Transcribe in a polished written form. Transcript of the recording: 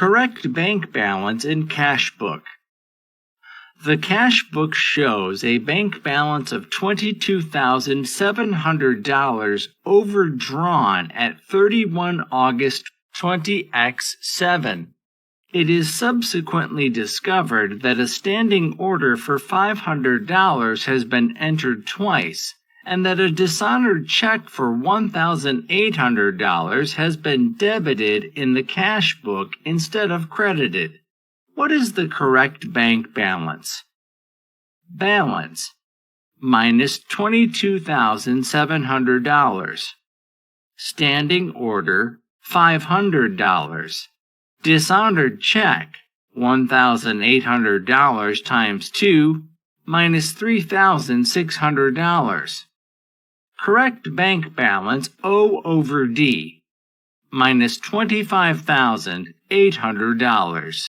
Correct bank balance in cash book. The cash book shows a bank balance of $22,700 overdrawn at 31 August 20x7. It is subsequently discovered that a standing order for $500 has been entered twice, and that a dishonored check for $1,800 has been debited in the cash book instead of credited. What is the correct bank balance? Balance minus $22,700. Standing order $500. Dishonored check $1,800 times 2 minus $3,600. Correct bank balance O over D minus $25,800.